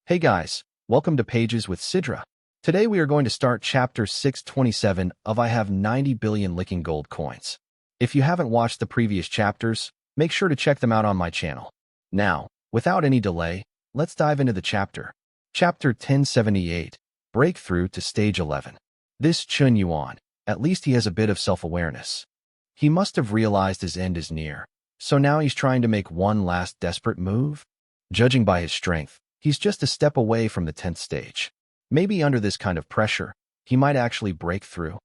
Hey guys, welcome to Pages with Sidra. Today we are going to start chapter 627 of I Have 90 Billion Licking Gold Coins. If you haven't watched the previous chapters, make sure to check them out on my channel. Now, without any delay, let's dive into the chapter. Chapter 1078, Breakthrough to Stage 11. This Qian Yuan, at least he has a bit of self-awareness. He must have realized his end is near, so now he's trying to make one last desperate move. Judging by his strength, he's just a step away from the 10th stage. Maybe under this kind of pressure, he might actually break through.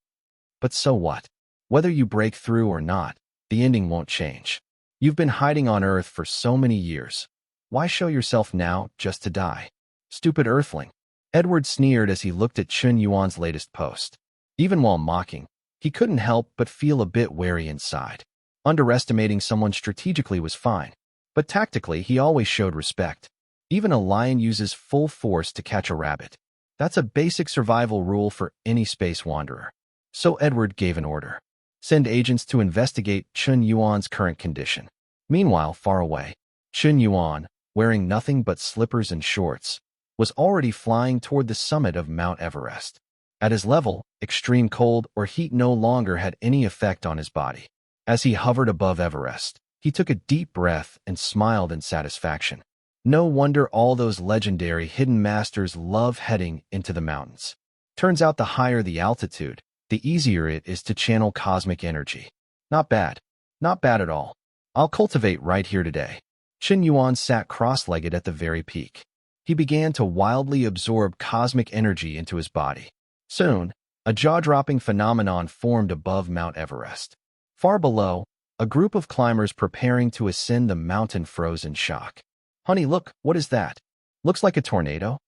But so what? Whether you break through or not, the ending won't change. You've been hiding on Earth for so many years. Why show yourself now just to die? Stupid Earthling. Edward sneered as he looked at Qian Yuan's latest post. Even while mocking, he couldn't help but feel a bit wary inside. Underestimating someone strategically was fine, but tactically he always showed respect. Even a lion uses full force to catch a rabbit. That's a basic survival rule for any space wanderer. So Edward gave an order. Send agents to investigate Qian Yuan's current condition. Meanwhile, far away, Qian Yuan, wearing nothing but slippers and shorts, was already flying toward the summit of Mount Everest. At his level, extreme cold or heat no longer had any effect on his body. As he hovered above Everest, he took a deep breath and smiled in satisfaction. No wonder all those legendary hidden masters love heading into the mountains. Turns out the higher the altitude, the easier it is to channel cosmic energy. Not bad. Not bad at all. I'll cultivate right here today. Qian Yuan sat cross-legged at the very peak. He began to wildly absorb cosmic energy into his body. Soon, a jaw-dropping phenomenon formed above Mount Everest. Far below, a group of climbers preparing to ascend the mountain froze in shock. Honey, look, what is that? Looks like a tornado.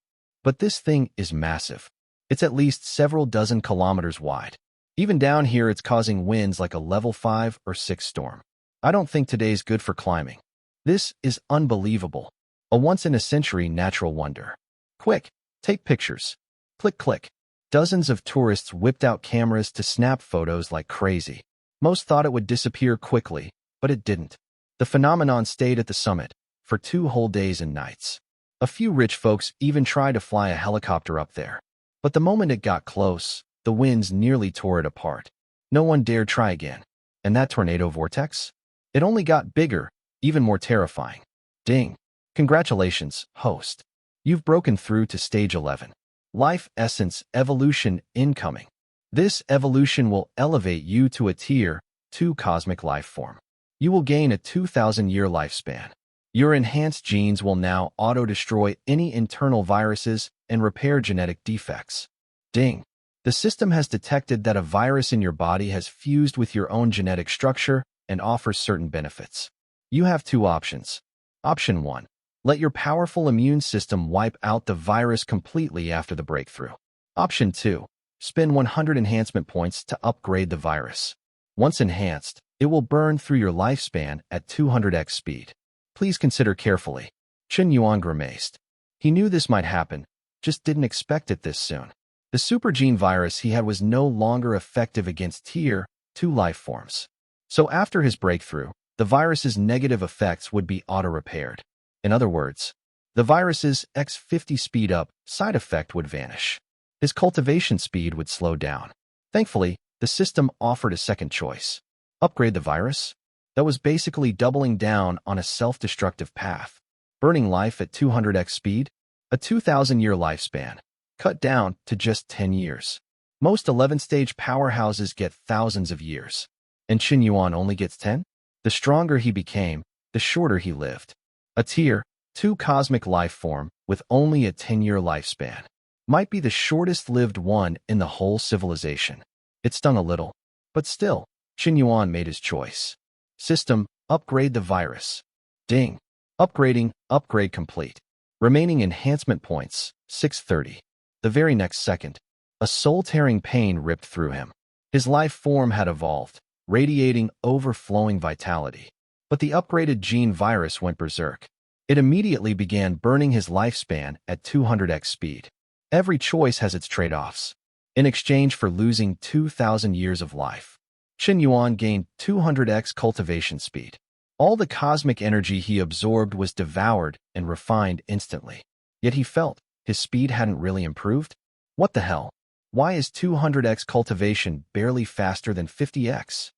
But this thing is massive. It's at least several dozen kilometers wide. Even down here it's causing winds like a level 5 or 6 storm. I don't think today's good for climbing. This is unbelievable. A once-in-a-century natural wonder. Quick, take pictures. Click, click. Dozens of tourists whipped out cameras to snap photos like crazy. Most thought it would disappear quickly, but it didn't. The phenomenon stayed at the summit for 2 whole days and nights. A few rich folks even tried to fly a helicopter up there. But the moment it got close, the winds nearly tore it apart. No one dared try again. And that tornado vortex? It only got bigger, even more terrifying. Ding. Congratulations, host. You've broken through to stage 11. Life Essence Evolution incoming. This evolution will elevate you to a Tier 2 cosmic life form. You will gain a 2,000-year lifespan. Your enhanced genes will now auto-destroy any internal viruses and repair genetic defects. Ding. The system has detected that a virus in your body has fused with your own genetic structure and offers certain benefits. You have 2 options. Option 1. Let your powerful immune system wipe out the virus completely after the breakthrough. Option 2. Spend 100 enhancement points to upgrade the virus. Once enhanced, it will burn through your lifespan at 200x speed. Please consider carefully. Qian Yuan grimaced. He knew this might happen, just didn't expect it this soon. The super gene virus he had was no longer effective against Tier 2 life forms. So after his breakthrough, the virus's negative effects would be auto-repaired. In other words, the virus's x50 speed-up side effect would vanish. His cultivation speed would slow down. Thankfully, the system offered a second choice. Upgrade the virus? That was basically doubling down on a self-destructive path. Burning life at 200x speed? A 2,000-year lifespan, cut down to just 10 years. Most 11-stage powerhouses get thousands of years. And Qian Yuan only gets 10? The stronger he became, the shorter he lived. A Tier 2 cosmic life form with only a 10-year lifespan might be the shortest-lived one in the whole civilization. It stung a little, but still, Qian Yuan made his choice. System, upgrade the virus. Ding. Upgrading, upgrade complete. Remaining enhancement points, 630. The very next second, a soul-tearing pain ripped through him. His life form had evolved, radiating overflowing vitality. But the upgraded gene virus went berserk. It immediately began burning his lifespan at 200x speed. Every choice has its trade-offs. In exchange for losing 2,000 years of life, Qian Yuan gained 200x cultivation speed. All the cosmic energy he absorbed was devoured and refined instantly. Yet he felt His speed hadn't really improved? What the hell? Why is 200x cultivation barely faster than 50x?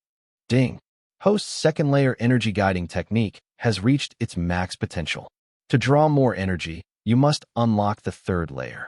Ding. Host's second layer energy guiding technique has reached its max potential. To draw more energy, you must unlock the third layer.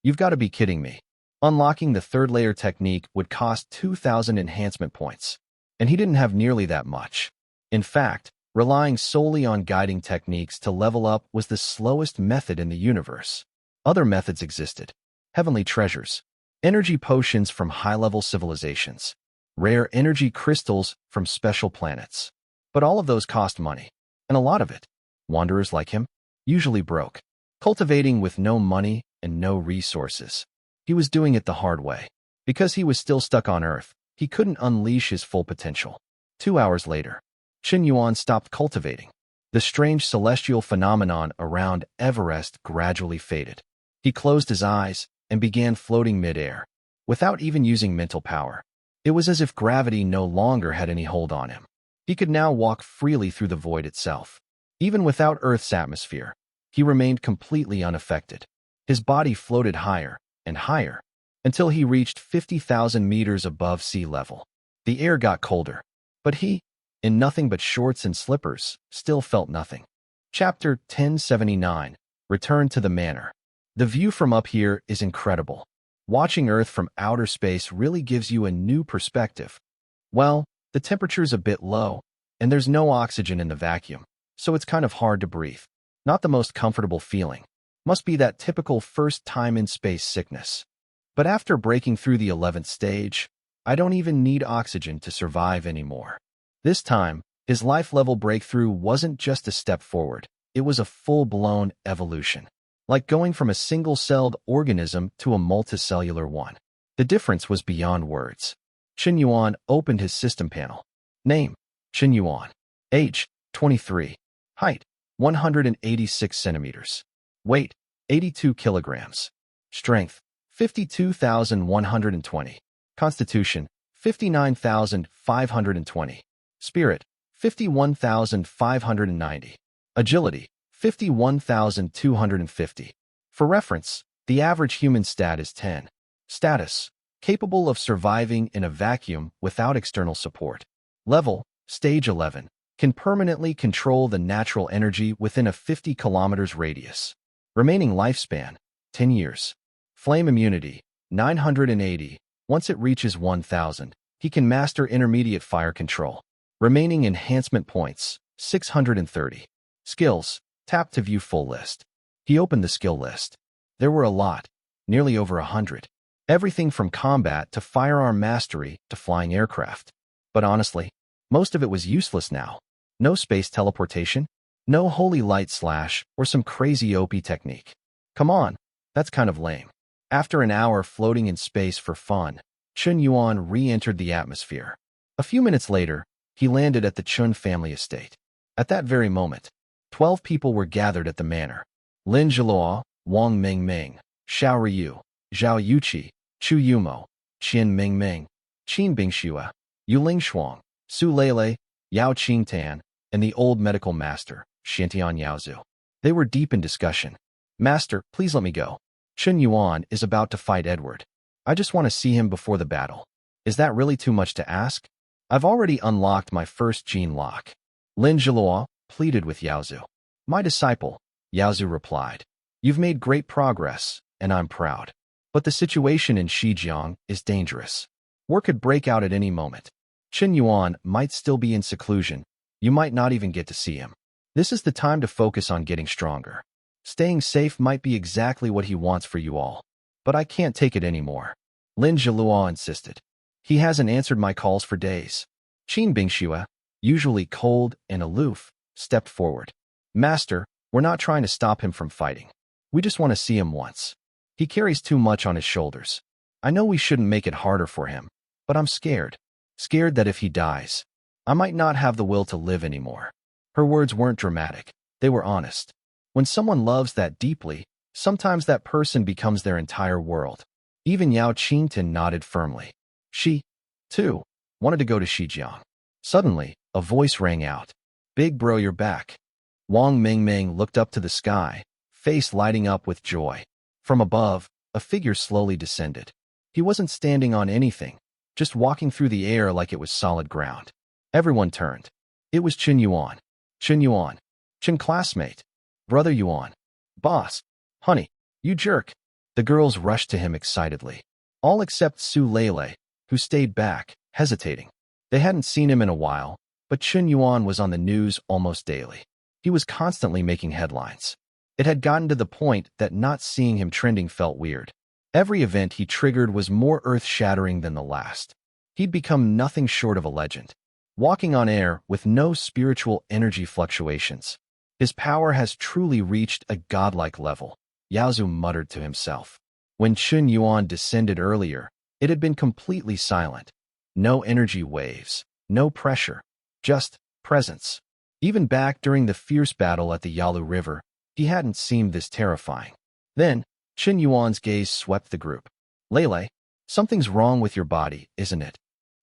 You've got to be kidding me. Unlocking the third layer technique would cost 2,000 enhancement points, and he didn't have nearly that much. In fact, relying solely on guiding techniques to level up was the slowest method in the universe. Other methods existed. Heavenly treasures, energy potions from high-level civilizations, rare energy crystals from special planets. But all of those cost money, and a lot of it. Wanderers like him, usually broke, cultivating with no money and no resources. He was doing it the hard way. Because he was still stuck on Earth, he couldn't unleash his full potential. 2 hours later, Qian Yuan stopped cultivating. The strange celestial phenomenon around Everest gradually faded. He closed his eyes and began floating mid-air, without even using mental power. It was as if gravity no longer had any hold on him. He could now walk freely through the void itself. Even without Earth's atmosphere, he remained completely unaffected. His body floated higher and higher until he reached 50,000 meters above sea level. The air got colder, but he, in nothing but shorts and slippers, still felt nothing. Chapter 1079. Return to the manor. The view from up here is incredible. Watching Earth from outer space really gives you a new perspective. Well, the temperature's a bit low, and there's no oxygen in the vacuum, so it's kind of hard to breathe. Not the most comfortable feeling. Must be that typical first time in space sickness. But after breaking through the 11th stage, I don't even need oxygen to survive anymore. This time, his life-level breakthrough wasn't just a step forward. It was a full-blown evolution. Like going from a single-celled organism to a multicellular one. The difference was beyond words. Qian Yuan opened his system panel. Name, Qian Yuan. Age, 23. Height, 186 centimeters. Weight, 82 kilograms. Strength, 52,120. Constitution, 59,520. Spirit, 51,590. Agility, 51,250. For reference, the average human stat is 10. Status, capable of surviving in a vacuum without external support. Level, stage 11, can permanently control the natural energy within a 50 kilometers radius. Remaining lifespan, 10 years. Flame immunity, 980. Once it reaches 1,000, he can master intermediate fire control. Remaining enhancement points, 630. Skills, tap to view full list. He opened the skill list. There were a lot, nearly over 100. Everything from combat to firearm mastery to flying aircraft. But honestly, most of it was useless now. No space teleportation, no holy light slash, or some crazy OP technique. Come on, that's kind of lame. After an hour floating in space for fun, Qian Yuan re-entered the atmosphere. A few minutes later, he landed at the Chun family estate. At that very moment, 12 people were gathered at the manor. Lin Zhiluo, Wang Mingming, Xiao Ryu, Zhao Yuqi, Chu Yumo, Qian Mingming, Qin Bingxue, Yuling Shuang, Su Lele, Yao Qingtan, and the old medical master, Xiantian Yaozu. They were deep in discussion. Master, please let me go. Qian Yuan is about to fight Edward. I just want to see him before the battle. Is that really too much to ask? I've already unlocked my first gene lock. Lin Zhiluo pleaded with Yaozu. My disciple, Yaozu replied. You've made great progress, and I'm proud. But the situation in Shijiang is dangerous. War could break out at any moment. Qian Yuan might still be in seclusion. You might not even get to see him. This is the time to focus on getting stronger. Staying safe might be exactly what he wants for you all. But I can't take it anymore. Lin Zhiluo insisted. He hasn't answered my calls for days. Qin Bingxue, usually cold and aloof, stepped forward. Master, we're not trying to stop him from fighting. We just want to see him once. He carries too much on his shoulders. I know we shouldn't make it harder for him, but I'm scared. Scared that if he dies, I might not have the will to live anymore. Her words weren't dramatic. They were honest. When someone loves that deeply, sometimes that person becomes their entire world. Even Yao Qingtan nodded firmly. She, too, wanted to go to Shijiang. Suddenly, a voice rang out. Big bro, you're back. Wang Mingming looked up to the sky, face lighting up with joy. From above, a figure slowly descended. He wasn't standing on anything, just walking through the air like it was solid ground. Everyone turned. It was Qian Yuan. Qian Yuan. Qian classmate. Brother Yuan. Boss. Honey. You jerk. The girls rushed to him excitedly. All except Su Lele, who stayed back, hesitating. They hadn't seen him in a while, but Qian Yuan was on the news almost daily. He was constantly making headlines. It had gotten to the point that not seeing him trending felt weird. Every event he triggered was more earth-shattering than the last. He'd become nothing short of a legend, walking on air with no spiritual energy fluctuations. His power has truly reached a godlike level, Yaozu muttered to himself. When Qian Yuan descended earlier, it had been completely silent. No energy waves, no pressure, just presence. Even back during the fierce battle at the Yalu River, he hadn't seemed this terrifying. Then, Qian Yuan's gaze swept the group. Lele, something's wrong with your body, isn't it?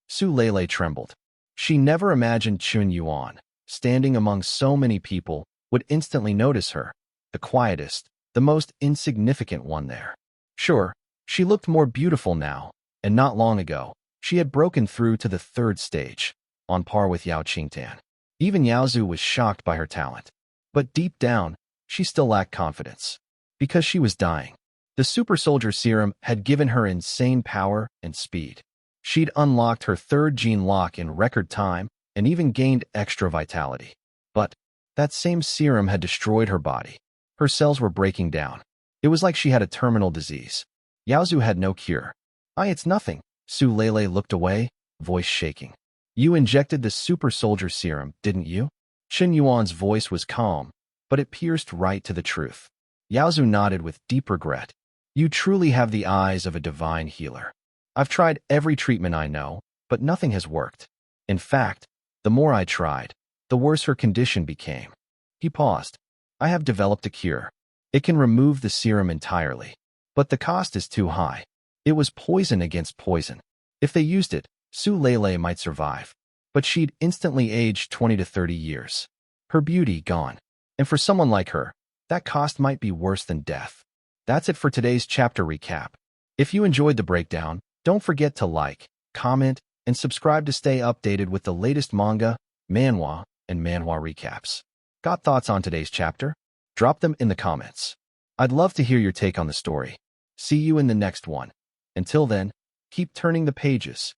Su Lele trembled. She never imagined Qian Yuan, standing among so many people, would instantly notice her, the quietest, the most insignificant one there. Sure, she looked more beautiful now, and not long ago, she had broken through to the third stage, on par with Yao Qingtan. Even Yaozu was shocked by her talent. But deep down, she still lacked confidence. Because she was dying. The super soldier serum had given her insane power and speed. She'd unlocked her third gene lock in record time and even gained extra vitality. But that same serum had destroyed her body. Her cells were breaking down. It was like she had a terminal disease. Yaozu had no cure. It's nothing. Su Lele looked away, voice shaking. You injected the super soldier serum, didn't you? Qian Yuan's voice was calm, but it pierced right to the truth. Yaozu nodded with deep regret. You truly have the eyes of a divine healer. I've tried every treatment I know, but nothing has worked. In fact, the more I tried, the worse her condition became. He paused. I have developed a cure. It can remove the serum entirely. But the cost is too high. It was poison against poison. If they used it, Su Lele might survive. But she'd instantly aged 20 to 30 years. Her beauty gone. And for someone like her, that cost might be worse than death. That's it for today's chapter recap. If you enjoyed the breakdown, don't forget to like, comment, and subscribe to stay updated with the latest manga, manhwa, and manhwa recaps. Got thoughts on today's chapter? Drop them in the comments. I'd love to hear your take on the story. See you in the next one. Until then, keep turning the pages.